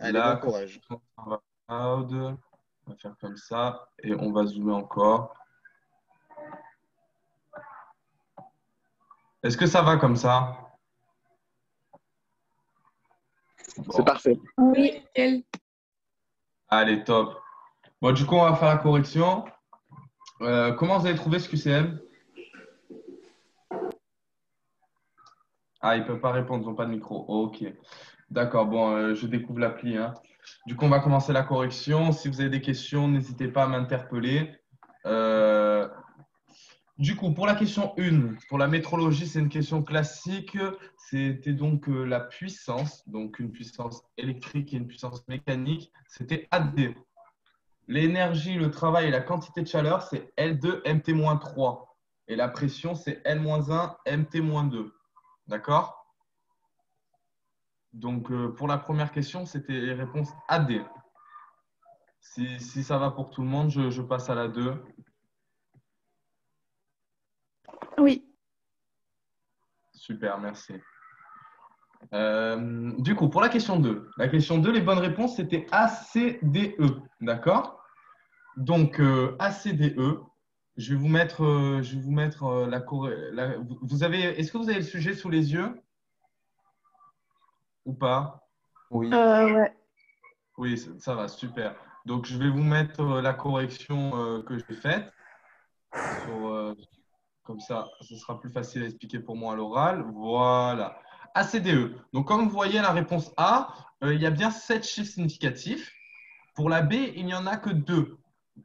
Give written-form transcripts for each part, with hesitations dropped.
Allez, bon La courage. connexion cloud. On va faire comme ça et on va zoomer encore. Est-ce que ça va comme ça? C'est Bon, parfait. Oui, nickel. allez, top. Bon, du coup, on va faire la correction. Comment vous avez trouvé ce QCM? Ah, ils ne peuvent pas répondre, ils n'ont pas de micro. Ok. D'accord, bon, je découvre l'appli, hein. Du coup, on va commencer la correction. Si vous avez des questions, n'hésitez pas à m'interpeller. Euh, Du coup, pour la question 1, pour la métrologie, c'est une question classique. C'était donc la puissance, donc une puissance électrique et une puissance mécanique. C'était AD. L'énergie, le travail et la quantité de chaleur, c'est L2 Mt-3. Et la pression, c'est L-1 Mt-2. D'accord? Donc, pour la première question, c'était les réponses AD. Si ça va pour tout le monde, je passe à la 2. Oui. Super, merci. Du coup, pour la question 2, les bonnes réponses, c'était ACDE. D'accord? Donc, ACDE, je vais vous mettre vous avez, est-ce que vous avez le sujet sous les yeux ou pas? Oui. Ouais. Oui, ça va, super. Donc, je vais vous mettre la correction que j'ai faite. Sur, Comme ça, ce sera plus facile à expliquer pour moi à l'oral. Voilà. ACDE. Donc, comme vous voyez, la réponse A, il y a bien 7 chiffres significatifs. Pour la B, il n'y en a que 2.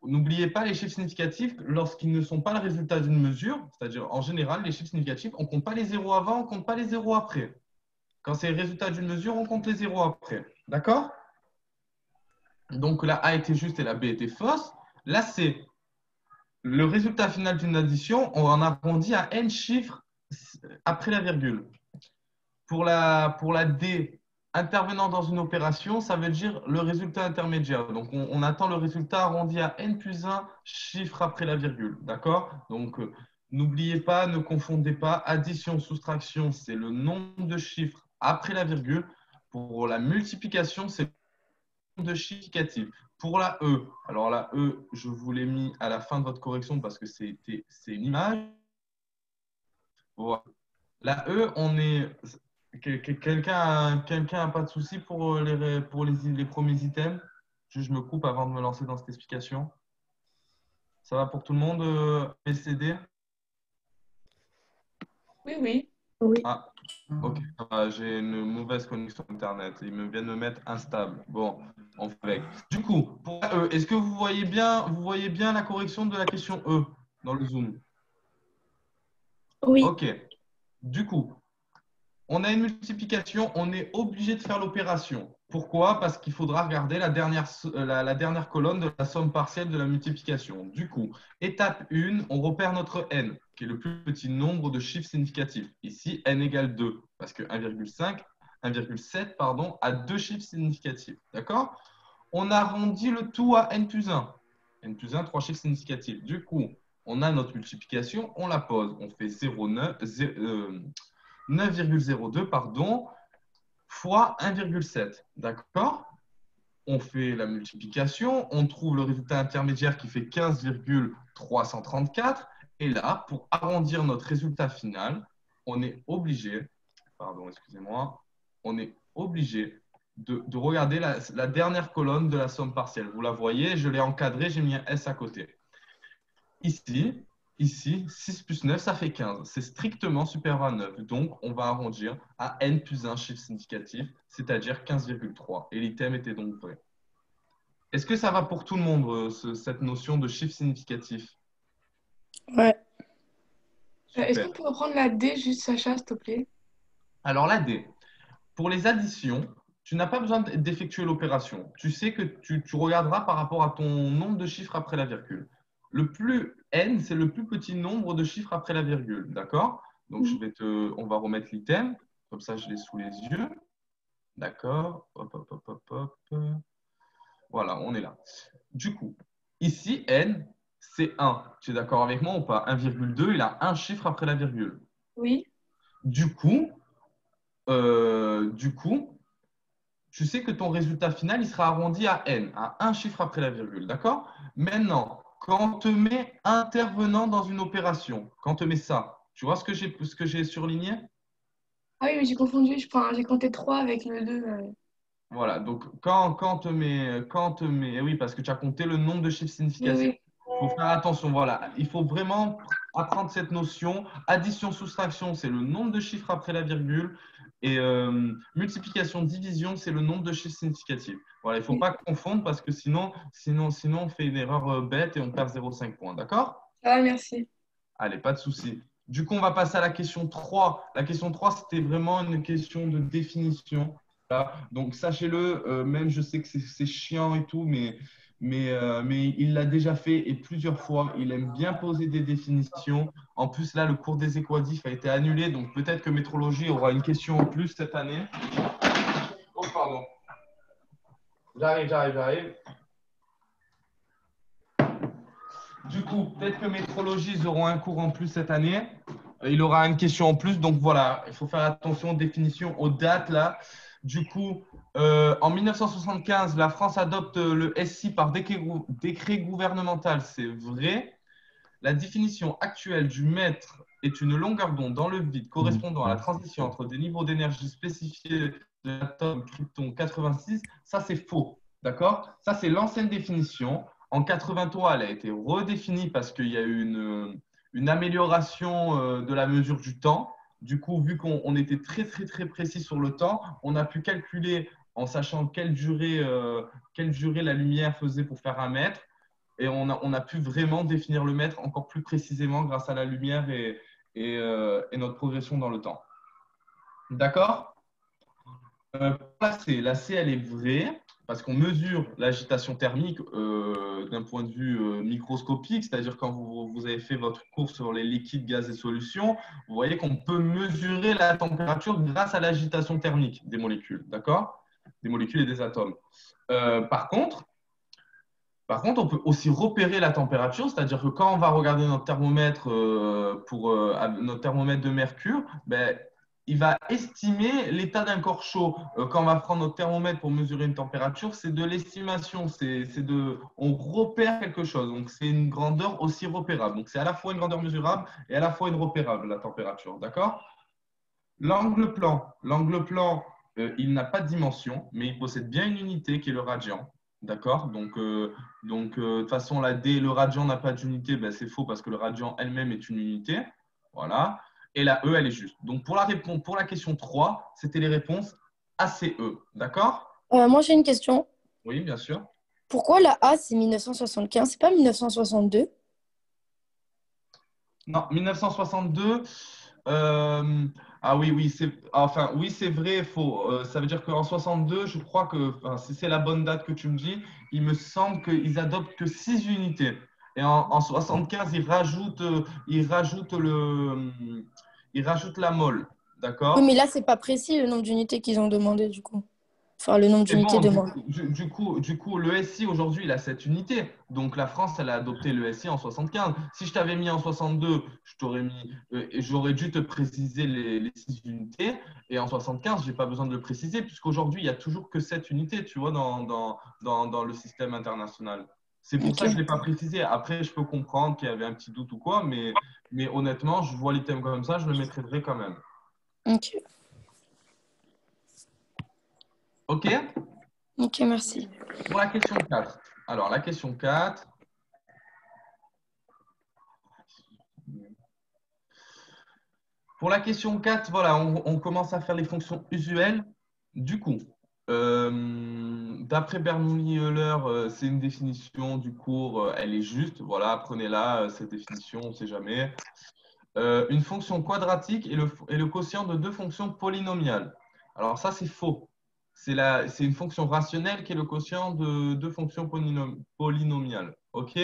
N'oubliez pas les chiffres significatifs lorsqu'ils ne sont pas le résultat d'une mesure, c'est-à-dire en général, les chiffres significatifs, on ne compte pas les zéros avant, on ne compte pas les zéros après. Quand c'est le résultat d'une mesure, on compte les zéros après. D'accord? Donc la A était juste et la B était fausse. La C, le résultat final d'une addition, on en arrondit à n chiffres après la virgule. Pour la D, intervenant dans une opération, ça veut dire le résultat intermédiaire. Donc, on attend le résultat arrondi à n plus 1 chiffre après la virgule. D'accord? Donc, n'oubliez pas, ne confondez pas. Addition, soustraction, c'est le nombre de chiffres après la virgule. Pour la multiplication, c'est le nombre de chiffres significatifs. Pour la E, alors la E, je vous l'ai mis à la fin de votre correction parce que c'est une image. Voilà. La E, on est. Quelqu'un a pas de souci pour les premiers items? Je me coupe avant de me lancer dans cette explication. Ça va pour tout le monde, PCD? Oui, oui. Oui. Ah, ok. J'ai une mauvaise connexion Internet. Ils me viennent me mettre instable. Bon, on fait avec. Du coup, pour la E, est-ce que vous voyez bien la correction de la question E dans le Zoom? Oui. Ok. Du coup, on a une multiplication, on est obligé de faire l'opération. Pourquoi? Parce qu'il faudra regarder la dernière colonne de la somme partielle de la multiplication. Du coup, étape 1, on repère notre n, qui est le plus petit nombre de chiffres significatifs. Ici, n égale 2, parce que 1,7 pardon, a deux chiffres significatifs. D'accord? On arrondit le tout à n plus 1. N plus 1, trois chiffres significatifs. Du coup, on a notre multiplication, on la pose. On fait 9,02 pardon, fois 1,7. D'accord? On fait la multiplication, on trouve le résultat intermédiaire qui fait 15,334. Et là, pour arrondir notre résultat final, on est obligé, pardon, excusez-moi, on est obligé de regarder la dernière colonne de la somme partielle. Vous la voyez, je l'ai encadrée, j'ai mis un S à côté. Ici, 6 plus 9, ça fait 15. C'est strictement supérieur à 9. Donc, on va arrondir à n plus 1 chiffre significatif, c'est-à-dire 15,3. Et l'item était donc vrai. Est-ce que ça va pour tout le monde, cette notion de chiffre significatif? Ouais. Est-ce Super. qu'on peut reprendre la D, juste Sacha, s'il te plaît? Alors, la D. Pour les additions, tu n'as pas besoin d'effectuer l'opération. Tu sais que tu regarderas par rapport à ton nombre de chiffres après la virgule. Le plus n, c'est le plus petit nombre de chiffres après la virgule. D'accord? Donc, on va remettre l'item. Comme ça, je l'ai sous les yeux. D'accord? Hop, hop, hop, hop, hop. Voilà, on est là. Du coup, ici, n, c'est 1. Tu es d'accord avec moi ou pas? 1,2, il a un chiffre après la virgule. Oui. Du coup, du coup, tu sais que ton résultat final, il sera arrondi à n, à un chiffre après la virgule. D'accord? Maintenant, quand on te met intervenant dans une opération, quand on te met ça, tu vois ce que j'ai surligné? Ah oui, mais j'ai confondu. J'ai compté 3 avec le 2. Voilà, donc quand on te met, eh oui, parce que tu as compté le nombre de chiffres Oui, significatifs. oui. Il faut faire attention, voilà. Il faut vraiment apprendre cette notion. Addition, soustraction, c'est le nombre de chiffres après la virgule. Et multiplication, division, c'est le nombre de chiffres significatifs. Voilà, il ne faut pas confondre parce que sinon, on fait une erreur bête et on perd 0,5 points. D'accord? Ça va, merci. Allez, pas de souci. Du coup, on va passer à la question 3. La question 3, c'était vraiment une question de définition. Voilà. Donc, sachez-le, même je sais que c'est chiant et tout, mais il l'a déjà fait et plusieurs fois. Il aime bien poser des définitions. En plus, là, le cours des équadifs a été annulé, donc peut-être que métrologie aura une question en plus cette année. Oh, pardon. J'arrive. Du coup, peut-être que métrologie, ils auront un cours en plus cette année. Il aura une question en plus. Donc voilà, il faut faire attention aux définitions, aux dates là. Du coup, en 1975, la France adopte le SI par décret gouvernemental. C'est vrai. La définition actuelle du mètre est une longueur d'onde dans le vide correspondant à la transition entre des niveaux d'énergie spécifiés de l'atome krypton 86. Ça, c'est faux. D'accord? Ça, c'est l'ancienne définition. En 83, elle a été redéfinie parce qu'il y a eu une amélioration de la mesure du temps. Du coup, vu qu'on était très, très, très précis sur le temps, on a pu calculer en sachant quelle durée la lumière faisait pour faire un mètre. Et on a pu vraiment définir le mètre encore plus précisément grâce à la lumière et notre progression dans le temps. D'accord? La C, elle est vraie parce qu'on mesure l'agitation thermique d'un point de vue microscopique, c'est-à-dire quand vous avez fait votre cours sur les liquides, gaz et solutions, vous voyez qu'on peut mesurer la température grâce à l'agitation thermique des molécules, d'accord? Des molécules et des atomes. Par contre, on peut aussi repérer la température, c'est-à-dire que quand on va regarder notre thermomètre notre thermomètre de mercure, ben, il va estimer l'état d'un corps chaud. Quand on va prendre notre thermomètre pour mesurer une température, c'est de l'estimation, on repère quelque chose. Donc c'est une grandeur aussi repérable. Donc c'est à la fois une grandeur mesurable et à la fois une repérable la température, d'accord? L'angle plan, il n'a pas de dimension, mais il possède bien une unité qui est le radian. D'accord? De toute façon, la D, le radian n'a pas d'unité, ben, c'est faux parce que le radian elle-même est une unité. Voilà. Et la E, elle est juste. Donc, pour la question 3, c'était les réponses ACE. D'accord? Moi, j'ai une question. Oui, bien sûr. Pourquoi la A, c'est 1975, c'est pas 1962? Non, 1962. Oui, c'est vrai et faux. Ça veut dire qu'en 62, je crois que, enfin, si c'est la bonne date que tu me dis, il me semble qu'ils adoptent que 6 unités. Et en 75, ils rajoutent la mole. Oui, mais D'accord? là, c'est pas précis le nombre d'unités qu'ils ont demandé, du coup. Enfin, le nombre Et d'unités bon, demandées. du coup, le SI aujourd'hui, il a cette unité. Donc la France, elle a adopté le SI en 75. Si je t'avais mis en 62, j'aurais dû te préciser les 6 unités. Et en 75, je n'ai pas besoin de le préciser, puisqu'aujourd'hui, il n'y a toujours que 7 unités, tu vois, dans le système international. C'est pour Ok. ça que je ne l'ai pas précisé. Après, je peux comprendre qu'il y avait un petit doute ou quoi, mais honnêtement, je vois l'item comme ça, je le mettrai vrai quand même. Ok. OK? Ok, merci. Pour la question 4. Alors, la question 4. Pour la question 4, voilà, on commence à faire les fonctions usuelles. Du coup, d'après Bernoulli-Euler, c'est une définition du cours, elle est juste. Voilà, apprenez-la, cette définition, on ne sait jamais. Une fonction quadratique est le quotient de deux fonctions polynomiales. Alors ça, c'est faux. C'est une fonction rationnelle qui est le quotient de deux fonctions polynomiales. OK?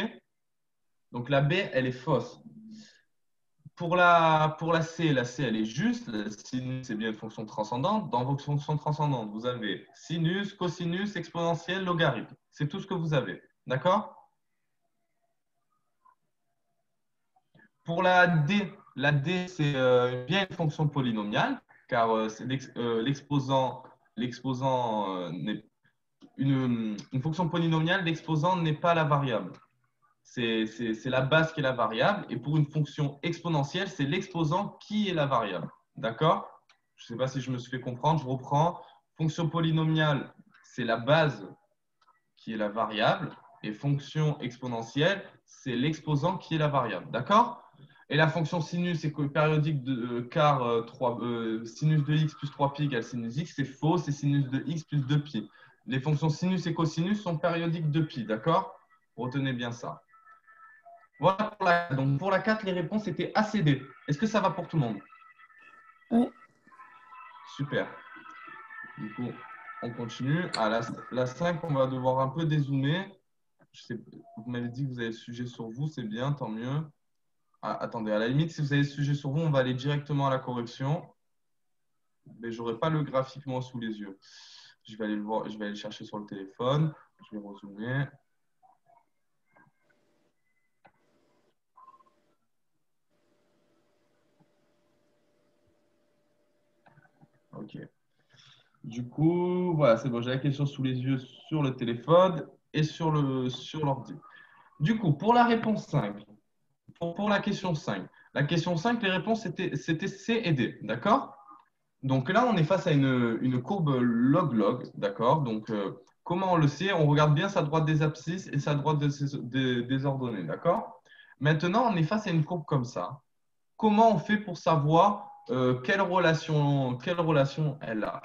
Donc la B, elle est fausse. Pour la C, elle est juste. La sinus, c'est bien une fonction transcendante. Dans vos fonctions transcendantes, vous avez sinus, cosinus, exponentielle, logarithme. C'est tout ce que vous avez. D'accord? Pour la D, c'est bien une fonction polynomiale, car c'est l'exposant l'exposant n'est une fonction polynomiale, l'exposant n'est pas la variable. C'est la base qui est la variable. Et pour une fonction exponentielle, c'est l'exposant qui est la variable. D'accord? Je ne sais pas si je me suis fait comprendre. Je reprends. Fonction polynomiale, c'est la base qui est la variable. Et fonction exponentielle, c'est l'exposant qui est la variable. D'accord? Et la fonction sinus périodique de sinus de x plus 3pi égale sinus x, c'est faux, c'est sinus de x plus 2pi. Les fonctions sinus et cosinus sont périodiques de pi, d'accord? Retenez bien ça. Voilà donc pour la 4, les réponses étaient A, C, D. Est-ce que ça va pour tout le monde? Oui. Super. Du coup, on continue. À la 5, on va devoir un peu dézoomer. Vous m'avez dit que vous avez le sujet sur vous, c'est bien, tant mieux. Ah, attendez, à la limite, si vous avez le sujet sur vous, on va aller directement à la correction. Mais je n'aurai pas le graphique moi sous les yeux. Je vais aller le voir, je vais aller le chercher sur le téléphone. Je vais rezoomer. OK. Du coup, voilà, c'est bon, j'ai la question sous les yeux sur le téléphone et sur l'ordi. Du coup, pour la réponse 5, pour la question 5, les réponses c'était C et D, d'accord? Donc là, on est face à une courbe log-log, d'accord? Donc, comment on le sait? On regarde bien sa droite des abscisses et sa droite des ordonnées, d'accord? Maintenant, on est face à une courbe comme ça. Comment on fait pour savoir quelle relation elle a?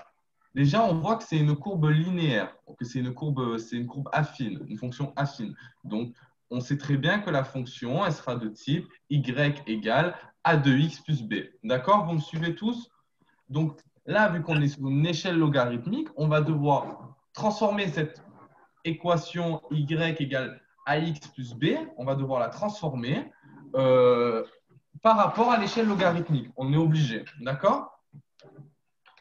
Déjà, on voit que c'est une courbe linéaire, que c'est une courbe affine, une fonction affine. Donc, on sait très bien que la fonction, elle sera de type y égale a de x plus b. D'accord? Vous me suivez tous? Donc, là, vu qu'on est sur une échelle logarithmique, on va devoir transformer cette équation y égale ax plus b, on va devoir la transformer par rapport à l'échelle logarithmique. On est obligé, d'accord?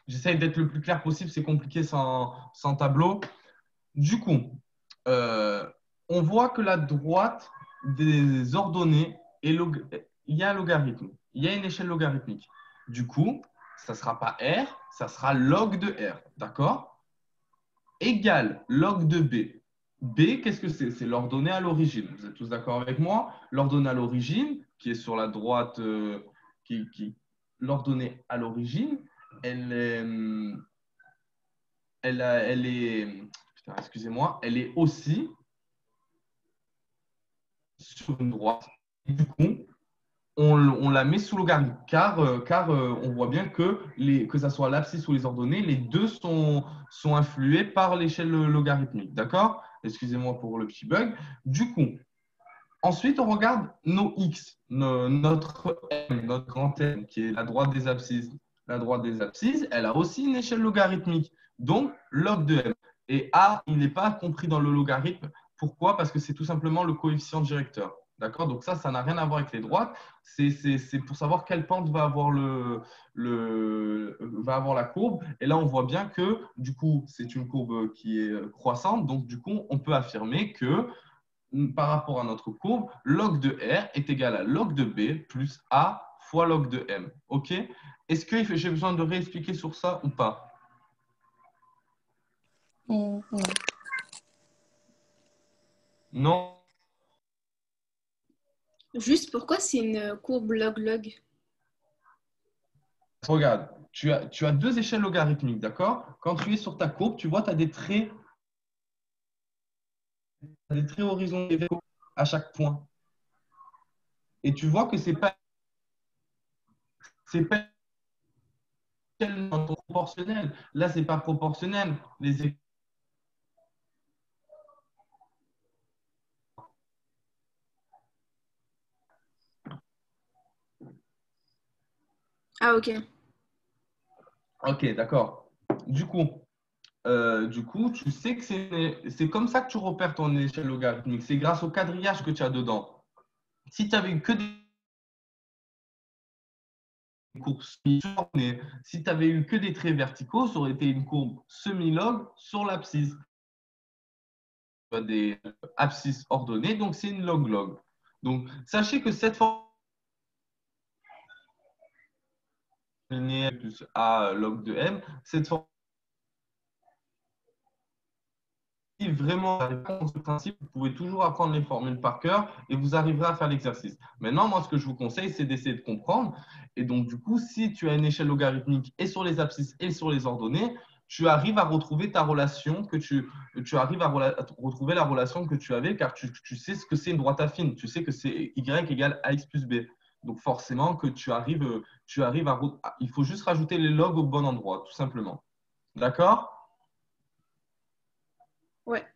J'essaye d'être le plus clair possible, c'est compliqué sans tableau. Du coup, on voit que la droite des ordonnées, il y a un logarithme, il y a une échelle logarithmique. Du coup, ça ne sera pas R, ça sera log de R, d'accord? Égale log de B. B, qu'est-ce que c'est? C'est l'ordonnée à l'origine. Vous êtes tous d'accord avec moi? L'ordonnée à l'origine, qui est sur la droite, l'ordonnée à l'origine, elle est, putain, excusez-moi, elle est aussi sur une droite. Et du coup, on la met sous logarithme, car on voit bien que ça soit l'abscisse ou les ordonnées, les deux sont influés par l'échelle logarithmique. D'accord? Excusez-moi pour le petit bug. Du coup, ensuite, on regarde nos x, notre m, notre grand M, qui est la droite des abscisses. La droite des abscisses, elle a aussi une échelle logarithmique, donc log de m. Et a, il n'est pas compris dans le logarithme. Pourquoi? Parce que c'est tout simplement le coefficient directeur. D'accord? Donc ça n'a rien à voir avec les droites. C'est pour savoir quelle pente va avoir la courbe. Et là, on voit bien que, du coup, c'est une courbe qui est croissante. Donc, du coup, on peut affirmer que par rapport à notre courbe, log de R est égal à log de B plus A fois log de M. OK? Est-ce que j'ai besoin de réexpliquer sur ça ou pas? Non. Non? Juste pourquoi c'est une courbe log-log? Regarde, tu as deux échelles logarithmiques, d'accord? Quand tu es sur ta courbe, tu vois, tu as des traits horizontaux à chaque point. Et tu vois que c'est pas tellement proportionnel. Là, c'est pas proportionnel. Ah, ok. OK, d'accord. Du coup, tu sais que c'est comme ça que tu repères ton échelle logarithmique. C'est grâce au quadrillage que tu as dedans. Si tu avais eu que des courbes semi-ornées, si tu avais eu que des traits verticaux, ça aurait été une courbe semi-log sur l'abscisse. Tu as des abscisses ordonnées, donc c'est une log-log. Donc, sachez que cette forme linéaire plus A log de M, cette forme si vraiment vous n'arrivez pas à comprendre ce principe, vous pouvez toujours apprendre les formules par cœur et vous arriverez à faire l'exercice. Maintenant, moi, ce que je vous conseille, c'est d'essayer de comprendre. Et donc, du coup, si tu as une échelle logarithmique et sur les abscisses et sur les ordonnées, tu arrives à retrouver ta relation tu arrives à retrouver la relation que tu avais car tu sais ce que c'est une droite affine. Tu sais que c'est y égale ax plus b. Donc, forcément, que il faut juste rajouter les logs au bon endroit, tout simplement. D'accord? Ouais.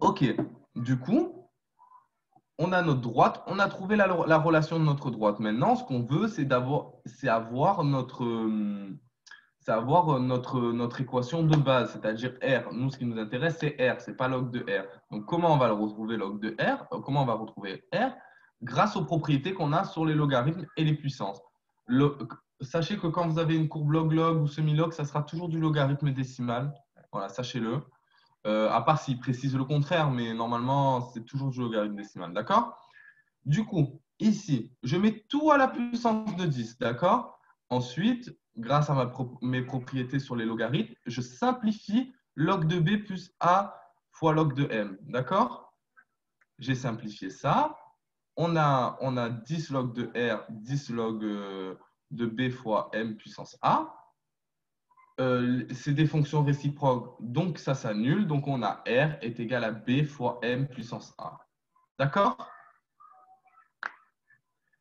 Ok. Du coup, on a notre droite, on a trouvé la relation de notre droite. Maintenant, ce qu'on veut, c'est avoir notre équation de base, c'est-à-dire R. Nous, ce qui nous intéresse, c'est R, ce n'est pas log de R. Donc, comment on va le retrouver log de R? Comment on va retrouver R? Grâce aux propriétés qu'on a sur les logarithmes et les puissances. Sachez que quand vous avez une courbe log-log ou semi-log, ça sera toujours du logarithme décimal. Voilà, sachez-le. À part s'il précise le contraire, mais normalement, c'est toujours du logarithme décimal. D'accord? Du coup, ici, je mets tout à la puissance de 10. D'accord? Ensuite, grâce à mes propriétés sur les logarithmes, je simplifie log de b plus a fois log de m. D'accord? J'ai simplifié ça. On a 10 log de r, 10 log de b fois m puissance a. C'est des fonctions réciproques, donc ça s'annule. Donc, on a R est égal à B fois M puissance A. D'accord?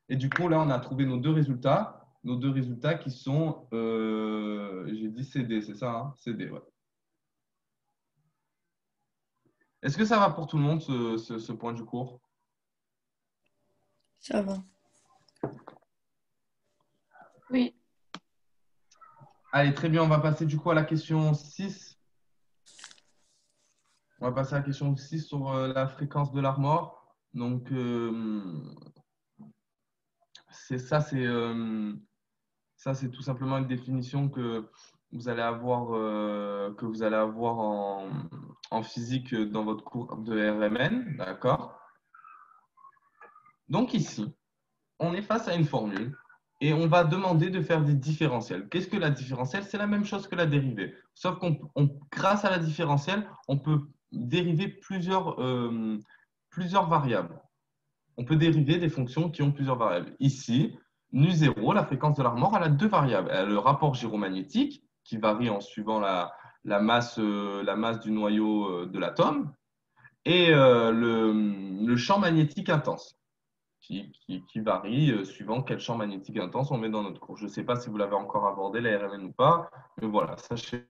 Et du coup, là, on a trouvé nos deux résultats. Nos deux résultats qui sont, j'ai dit CD, c'est ça, hein? CD, ouais. Est-ce que ça va pour tout le monde, ce point du cours? Ça va. Oui. Allez, très bien, on va passer du coup à la question 6. On va passer à la question 6 sur la fréquence de l'armor. Donc, ça, c'est tout simplement une définition que vous allez avoir, en physique dans votre cours de RMN. D'accord? Donc ici, on est face à une formule et on va demander de faire des différentiels. Qu'est-ce que la différentielle? C'est la même chose que la dérivée. Sauf grâce à la différentielle, on peut dériver plusieurs variables. On peut dériver des fonctions qui ont plusieurs variables. Ici, nu0, la fréquence de l'armor, elle a deux variables. Elle a le rapport gyromagnétique, qui varie en suivant la masse du noyau de l'atome, et le champ magnétique intense, qui varie suivant quel champ magnétique intense on met dans notre cours. Je ne sais pas si vous l'avez encore abordé, la RMN ou pas, mais voilà, sachez.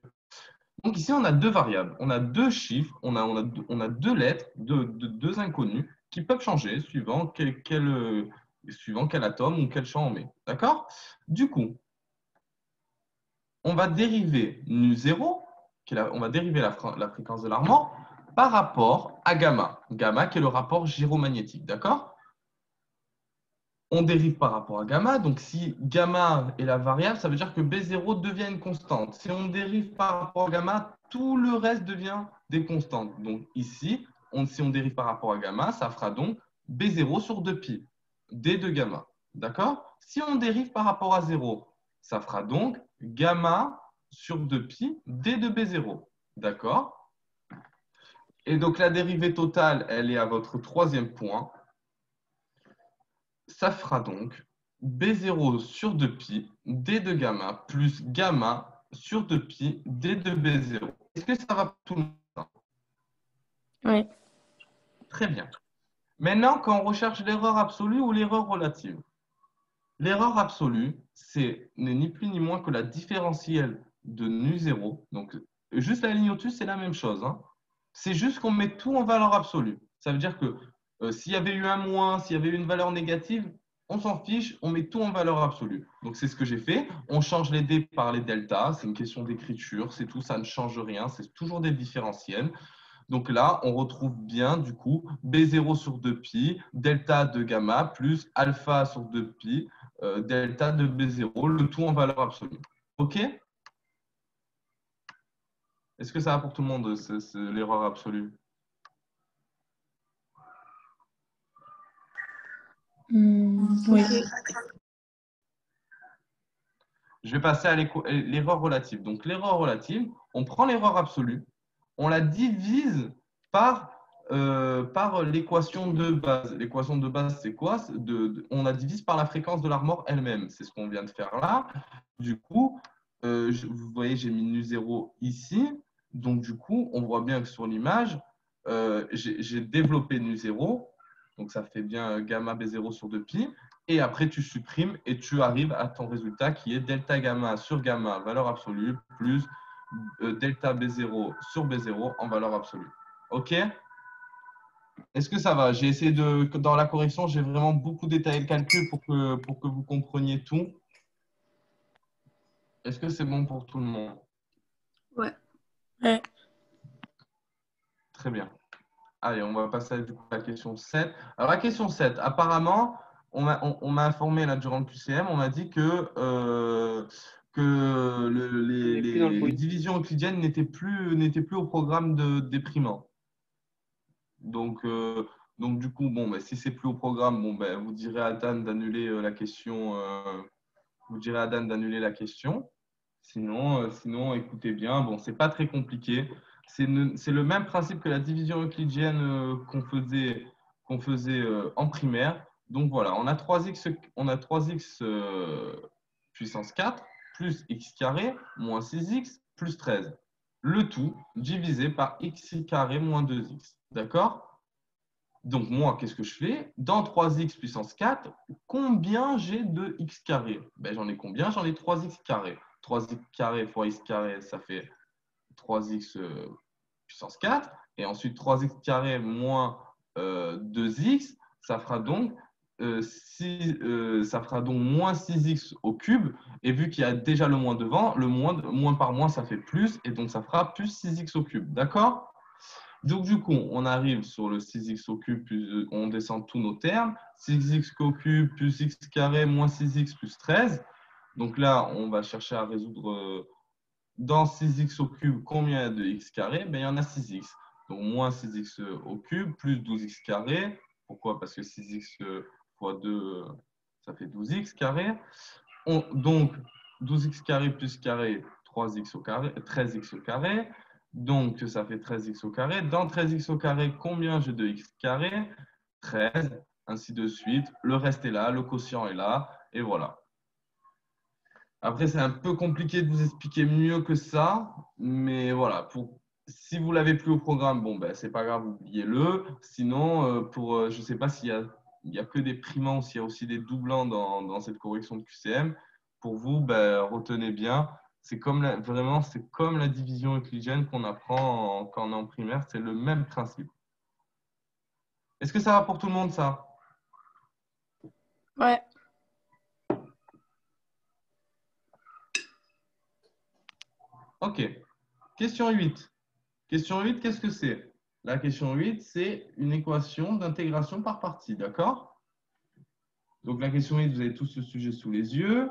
Donc ici, on a deux variables, on a deux chiffres, on a deux lettres, deux inconnus qui peuvent changer suivant quel atome ou quel champ on met. D'accord? Du coup, on va dériver nu0, on va dériver la fréquence de l'armor par rapport à gamma. Gamma qui est le rapport gyromagnétique. D'accord? On dérive par rapport à gamma. Donc, si gamma est la variable, ça veut dire que B0 devient une constante. Si on dérive par rapport à gamma, tout le reste devient des constantes. Donc, ici, si on dérive par rapport à gamma, ça fera donc B0 sur 2pi, D de gamma. D'accord? Si on dérive par rapport à 0, ça fera donc gamma sur 2pi, D de B0. D'accord? Et donc, la dérivée totale, elle est à votre troisième point. Ça fera donc B0 sur 2pi, D de gamma, plus gamma sur 2pi, D de B0. Est-ce que ça va pour tout le monde? Oui. Très bien. Maintenant, quand on recherche l'erreur absolue ou l'erreur relative, l'erreur absolue, n'est ni plus ni moins que la différentielle de nu0. Donc, juste la ligne au-dessus, c'est la même chose, hein. C'est juste qu'on met tout en valeur absolue. Ça veut dire que s'il y avait eu un moins, s'il y avait eu une valeur négative, on s'en fiche, on met tout en valeur absolue. Donc, c'est ce que j'ai fait. On change les d par les deltas. C'est une question d'écriture, c'est tout, ça ne change rien. C'est toujours des différentiels. Donc là, on retrouve bien, du coup, B0 sur 2pi, delta de gamma, plus alpha sur 2pi, delta de B0, le tout en valeur absolue. OK? Est-ce que ça va pour tout le monde, l'erreur absolue? Oui. Je vais passer à l'erreur relative. Donc, l'erreur relative, on prend l'erreur absolue, on la divise par l'équation de base. L'équation de base, c'est quoi? On la divise par la fréquence de l'armor elle-même. C'est ce qu'on vient de faire là. Du coup, vous voyez, j'ai mis nu0 ici. Donc, du coup, on voit bien que sur l'image, j'ai développé nu0. Donc, ça fait bien gamma B0 sur 2pi. Et après, tu supprimes et tu arrives à ton résultat qui est delta gamma sur gamma, valeur absolue, plus delta B0 sur B0 en valeur absolue. OK? Est-ce que ça va? J'ai essayé de, dans la correction, j'ai vraiment beaucoup détaillé le calcul pour que vous compreniez tout. Est-ce que c'est bon pour tout le monde? Ouais. Ouais. Très bien. Allez, on va passer du coup à la question 7. Alors, la question 7, apparemment, on m'a informé là, durant le QCM, on m'a dit que les divisions euclidiennes n'étaient plus au programme de déprimant. Donc, du coup, bon, si c'est plus au programme, bon, vous direz à Dan d'annuler la question. Vous direz à Dan d'annuler la question. Sinon, écoutez bien. Bon, c'est pas très compliqué. C'est le même principe que la division euclidienne qu'on faisait en primaire. Donc voilà, on a 3x puissance 4 plus x carré moins 6x plus 13. Le tout divisé par x carré moins 2x. D'accord? Donc, moi, qu'est-ce que je fais? Dans 3x puissance 4, combien j'ai de x carré? J'en ai combien? J'en ai 3x carré. 3x carré fois x carré, ça fait 3x puissance 4. Et ensuite, 3x carré moins 2x, ça fera donc, ça fera donc moins 6x au cube. Et vu qu'il y a déjà le moins devant, le moins par moins, ça fait plus. Et donc, ça fera plus 6x au cube. D'accord? Donc, du coup, on arrive sur le 6x au cube, on descend tous nos termes. 6x au cube plus x carré moins 6x plus 13. Donc là, on va chercher à résoudre dans 6x au cube combien il y a de x carré? Il y en a 6x. Donc, moins 6x au cube plus 12x carré. Pourquoi? Parce que 6x fois 2, ça fait 12x carré. Donc, 12x carré plus carré, 3x au carré, 13x au carré. Donc, ça fait 13x au carré. Dans 13x au carré, combien j'ai de x carré? 13, ainsi de suite. Le reste est là, le quotient est là, et voilà. Après, c'est un peu compliqué de vous expliquer mieux que ça, mais voilà. Si vous l'avez plus au programme, bon, c'est pas grave, oubliez-le. Sinon, je ne sais pas s'il y a que des primants ou s'il y a aussi des doublants dans cette correction de QCM. Pour vous, retenez bien. Vraiment, c'est comme la division euclidienne qu'on apprend quand on est en primaire. C'est le même principe. Est-ce que ça va pour tout le monde, ça? Ouais. OK. Question 8. Question 8, qu'est-ce que c'est? La question 8, c'est une équation d'intégration par partie. D'accord? Donc, la question 8, vous avez tout ce sujet sous les yeux.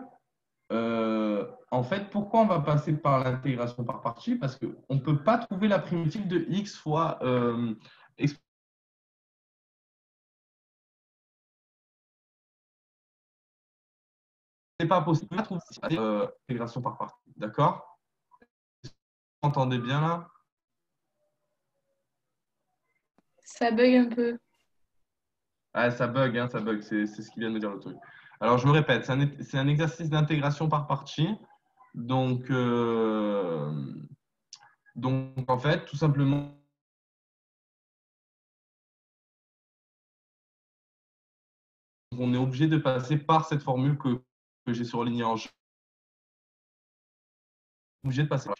En fait, pourquoi on va passer par l'intégration par partie? Parce qu'on ne peut pas trouver la primitive de x fois c'est pas possible de trouver l'intégration par partie. D'accord? Vous entendez bien là? Ça bug un peu. Ah, ça bug, hein, ça bug. C'est ce qui vient de me dire le truc. Alors, je me répète, c'est un exercice d'intégration par partie. Donc, en fait, tout simplement, on est obligé de passer par cette formule que j'ai surlignée en jaune. Obligé de passer.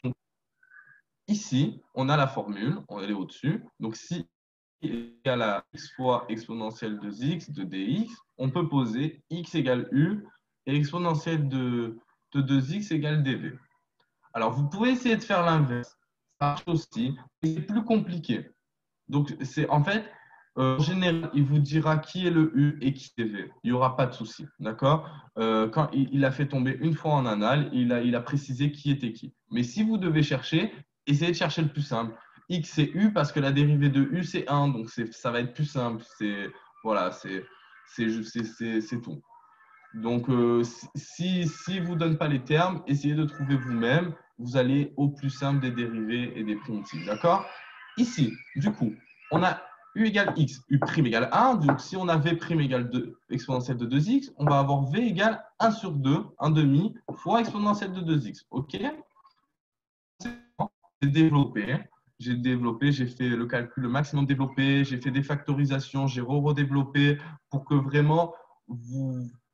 Ici, on a la formule, elle est au-dessus. Donc, si égale à x fois exponentielle de x de dx, on peut poser x égale u et exponentielle de 2x égale dv. Alors, vous pouvez essayer de faire l'inverse. Ça marche aussi, mais c'est plus compliqué. Donc, c'est en fait, en général, il vous dira qui est le U et qui est V. Il n'y aura pas de souci. D'accord? Quand il a fait tomber une fois en annales, il a précisé qui était qui. Mais si vous devez chercher, essayez de chercher le plus simple. X c'est U parce que la dérivée de U c'est 1. Donc, ça va être plus simple. Voilà, c'est tout. Donc, si ne vous donne pas les termes, essayez de trouver vous-même vous allez au plus simple des dérivés et des primitives. D'accord? Ici, du coup, on a u égale x, u' égale 1. Donc, si on a v' égale 2, exponentielle de 2x, on va avoir v égale 1 sur 2, 1 demi, fois exponentielle de 2x. OK? J'ai développé, j'ai fait le calcul le maximum développé, j'ai fait des factorisations, j'ai redéveloppé pour que vraiment,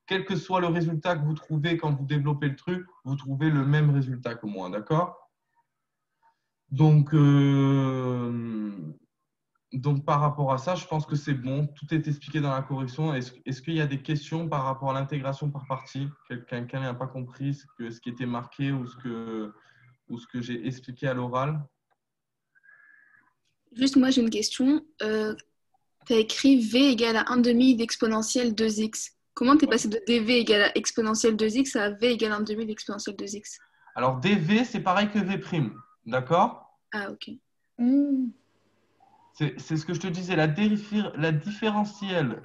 quel que soit le résultat que vous trouvez quand vous développez le truc, vous trouvez le même résultat que moi, d'accord? Donc, par rapport à ça, je pense que c'est bon. Tout est expliqué dans la correction. Est-ce qu'il y a des questions par rapport à l'intégration par partie? Quelqu'un n'a pas compris ce qui était marqué ou ce que j'ai expliqué à l'oral? Juste, moi, j'ai une question. Tu as écrit v égale à 1 demi d'exponentielle 2x. Comment tu es passé de dv égale à exponentielle 2x à v égale à 1 demi d'exponentielle 2x? Alors, dv, c'est pareil que v'. D'accord? Ah, ok. C'est ce que je te disais. La différentielle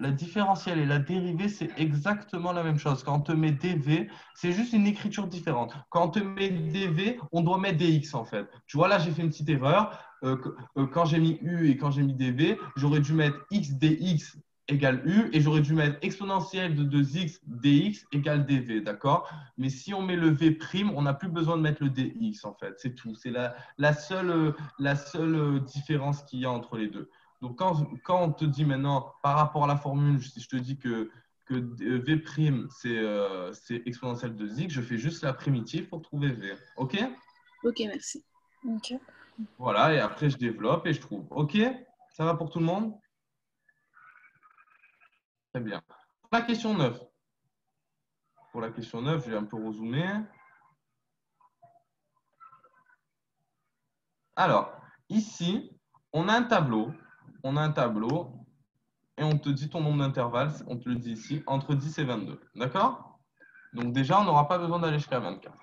et la dérivée, c'est exactement la même chose. Quand on te met dv, c'est juste une écriture différente. Quand on te met dv, on doit mettre dx en fait. Tu vois, là, j'ai fait une petite erreur. Quand j'ai mis u et quand j'ai mis dv, j'aurais dû mettre x dx égale u et j'aurais dû mettre exponentielle de 2x dx égale dv, d'accord? Mais si on met le v', on n'a plus besoin de mettre le dx en fait. C'est tout. C'est la seule différence qu'il y a entre les deux. Donc, quand on te dit maintenant, par rapport à la formule, si je te dis que v', c'est exponentielle de x, je fais juste la primitive pour trouver v. OK? Ok, merci. Ok. Voilà, et après, je développe et je trouve. OK? Ça va pour tout le monde? Très bien. Pour la question 9. Pour la question 9, je vais un peu rezoomer. Alors, ici, on a un tableau. On a un tableau et on te dit ton nombre d'intervalles. On te le dit ici, entre 10 et 22. D'accord? Donc déjà, on n'aura pas besoin d'aller jusqu'à 24.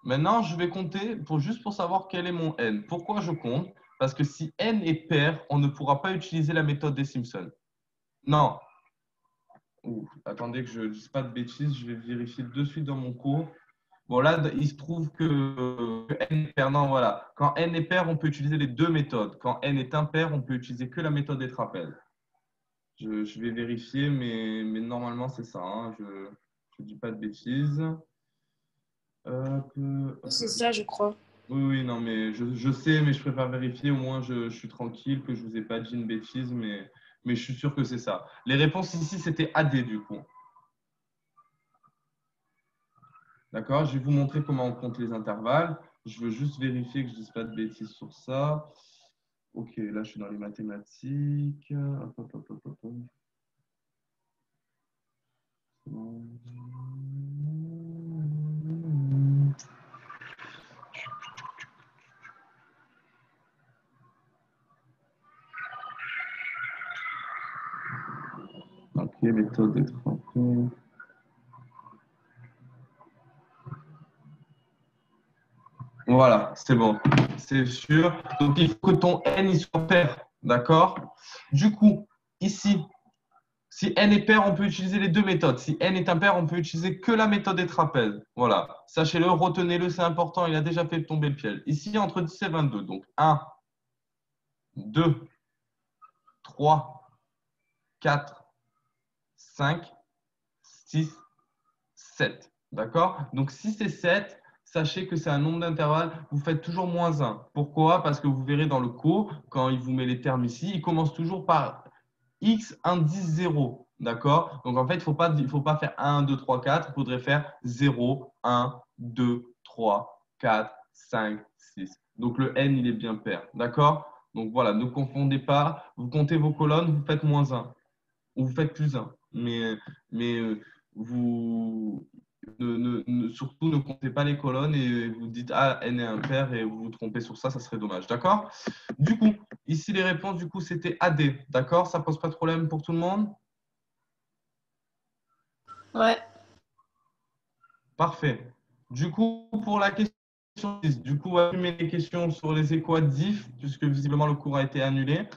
Maintenant, je vais compter juste pour savoir quel est mon n. Pourquoi je compte? Parce que si n est pair, on ne pourra pas utiliser la méthode des Simpsons. Non. Attendez que je ne dise pas de bêtises. Je vais vérifier de suite dans mon cours. Bon, là, il se trouve que n est pair. Non, voilà. Quand n est pair, on peut utiliser les deux méthodes. Quand n est impair, on peut utiliser que la méthode des trapèzes. Je vais vérifier, mais normalement, c'est ça. Hein. Je ne dis pas de bêtises. C'est ça, je crois. Oui, non, mais je sais, mais je préfère vérifier. Au moins, je suis tranquille, que je ne vous ai pas dit une bêtise, mais je suis sûr que c'est ça. Les réponses ici, c'était AD, du coup. D'accord? Je vais vous montrer comment on compte les intervalles. Je veux juste vérifier que je ne dise pas de bêtises sur ça. Ok, là, je suis dans les mathématiques. Ok, méthode des trapèzes. Voilà, c'est bon, c'est sûr. Donc, il faut que ton n il soit pair, d'accord? Du coup, ici, si n est pair, on peut utiliser les deux méthodes. Si n est impair, on peut utiliser que la méthode des trapèzes. Voilà, sachez-le, retenez-le, c'est important. Il a déjà fait tomber le piège. Ici, entre 10 et 22. Donc, 1, 2, 3, 4, 5, 6, 7. D'accord? Donc, si c'est 7, sachez que c'est un nombre d'intervalles. Vous faites toujours moins 1. Pourquoi? Parce que vous verrez dans le cours, quand il vous met les termes ici, il commence toujours par x indice 0. D'accord? Donc, en fait, il ne faut pas faire 1, 2, 3, 4. Il faudrait faire 0, 1, 2, 3, 4, 5, 6. Donc, le n, il est bien pair. D'accord? Donc, voilà, ne confondez pas. Vous comptez vos colonnes, vous faites moins 1. Ou vous faites plus 1. Mais vous surtout ne comptez pas les colonnes et vous dites ah n est impair et vous vous trompez sur ça, ça serait dommage, d'accord? Du coup, ici les réponses du coup c'était AD, d'accord? Ça pose pas de problème pour tout le monde? Ouais. Parfait. Du coup, pour la question 10, du coup, on va allumer les questions sur les équations diff, puisque visiblement le cours a été annulé.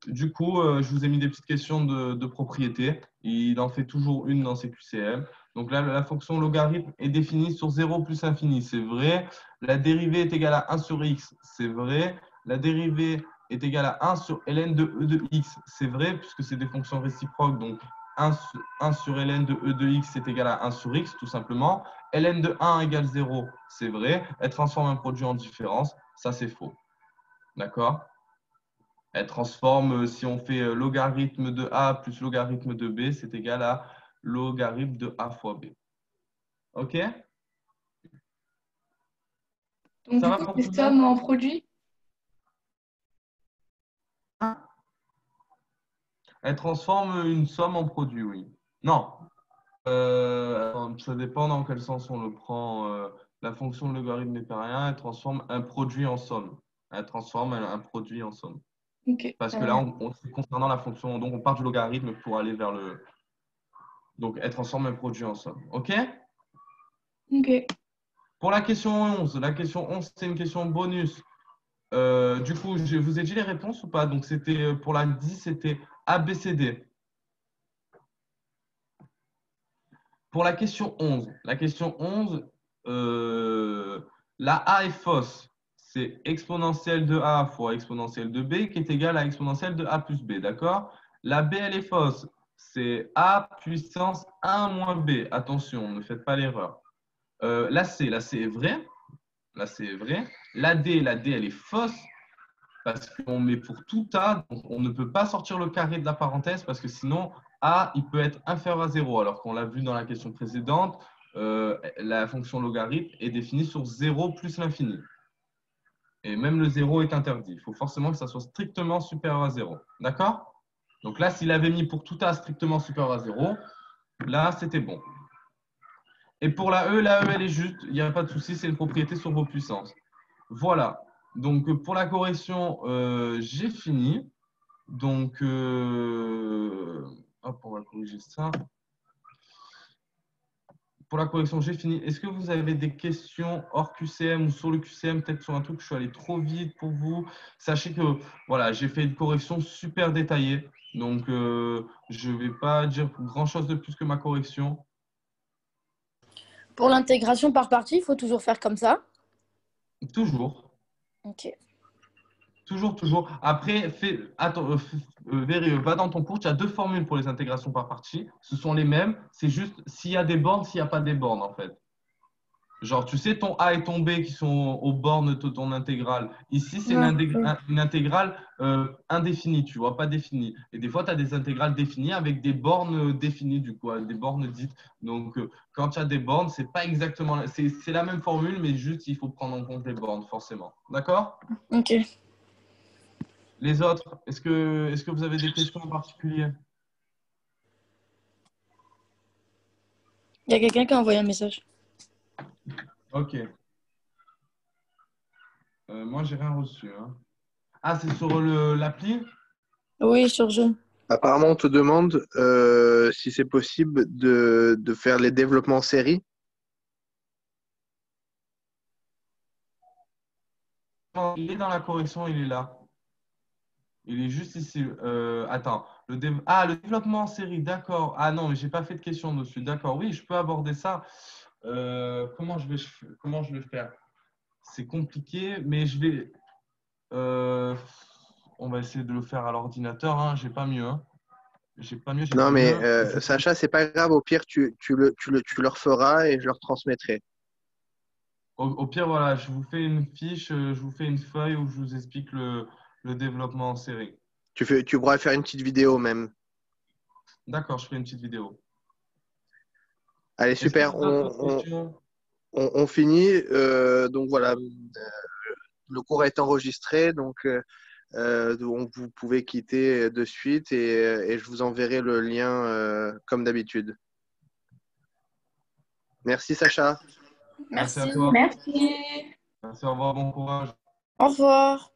Du coup, je vous ai mis des petites questions de propriété. Il en fait toujours une dans ses QCM. Donc, Donc là, la fonction logarithme est définie sur 0 plus infini. C'est vrai. La dérivée est égale à 1 sur x. C'est vrai. La dérivée est égale à 1 sur ln de e de x. C'est vrai, puisque c'est des fonctions réciproques. Donc, 1 sur ln de e de x est égal à 1 sur x, tout simplement. Ln de 1 égale 0, c'est vrai. Elle transforme un produit en différence. Ça, c'est faux. D'accord? Elle transforme, si on fait logarithme de a plus logarithme de b, c'est égal à logarithme de a fois b. OK? Donc, Ça du va coup, pour c'est tout le somme monde? en produit. Elle transforme une somme en produit, oui. Non. Ça dépend dans quel sens on le prend. La fonction de logarithme n'est pas rien. Elle transforme un produit en somme. Elle transforme un produit en somme. Ok. Parce que là, concernant la fonction, donc on part du logarithme pour aller vers le. Donc, elle transforme un produit en somme. OK? Ok. Pour la question 11, c'est une question bonus. Du coup, je vous ai dit les réponses ou pas? Donc, c'était pour la 10, c'était A, B, C, D. Pour la question 11, la A est fausse. C'est exponentielle de A fois exponentielle de B qui est égale à exponentielle de A plus B. D'accord? La B, elle est fausse. C'est A puissance 1 moins B. Attention, ne faites pas l'erreur. La C est vraie. La C est vraie. La D, elle est fausse parce qu'on met pour tout A, donc on ne peut pas sortir le carré de la parenthèse parce que sinon, A, il peut être inférieur à 0, alors qu'on l'a vu dans la question précédente, la fonction logarithme est définie sur 0 plus l'infini. Et même le 0 est interdit. Il faut forcément que ça soit strictement supérieur à 0. D'accord? Donc là, s'il avait mis pour tout A strictement supérieur à 0, là, c'était bon. Et pour la E, elle est juste, il n'y a pas de souci, c'est une propriété sur vos puissances. Voilà. Donc, pour la correction, j'ai fini. Donc, hop, on va corriger ça. Pour la correction, j'ai fini. Est-ce que vous avez des questions hors QCM ou sur le QCM, peut-être sur un truc, je suis allé trop vite pour vous. Sachez que voilà, j'ai fait une correction super détaillée. Donc, je ne vais pas dire grand-chose de plus que ma correction. Pour l'intégration par partie, il faut toujours faire comme ça. Toujours. Ok. Toujours. Après, va dans ton cours, tu as deux formules pour les intégrations par partie. Ce sont les mêmes. C'est juste s'il y a des bornes, s'il n'y a pas des bornes, en fait. Genre, tu sais, ton A et ton B qui sont aux bornes de ton intégrale. Ici, c'est une intégrale indéfinie, tu vois, pas définie. Et des fois, tu as des intégrales définies avec des bornes définies, du coup, des bornes dites. Donc, quand tu as des bornes, c'est pas exactement. C'est la même formule, mais juste, il faut prendre en compte les bornes, forcément. D'accord? Ok. Les autres, est-ce que vous avez des questions en particulier? Il y a quelqu'un qui a envoyé un message. Ok. Moi, j'ai rien reçu, hein. Ah, c'est sur l'appli? Oui, sur Zoom. Apparemment, on te demande si c'est possible de faire les développements en série. Il est dans la correction, il est là. Il est juste ici. Attends. Le développement en série, d'accord. Ah non, mais j'ai pas fait de question dessus. D'accord, oui, je peux aborder ça. Comment je vais faire? C'est compliqué, mais on va essayer de le faire à l'ordinateur. Hein. J'ai pas mieux. Hein. J'ai pas mieux. Non, mais Sacha, c'est pas grave. Au pire, tu leur feras et je leur transmettrai. Au pire, voilà, je vous fais une fiche, je vous fais une feuille où je vous explique le développement en série. Tu pourras faire une petite vidéo même. D'accord, je fais une petite vidéo. Allez, Est-ce que super. vous avez d'autres questions? On finit. Donc voilà, le cours est enregistré. Donc vous pouvez quitter de suite et je vous enverrai le lien comme d'habitude. Merci Sacha. Merci à Merci. toi. Merci. Merci, au revoir, bon courage. Au revoir.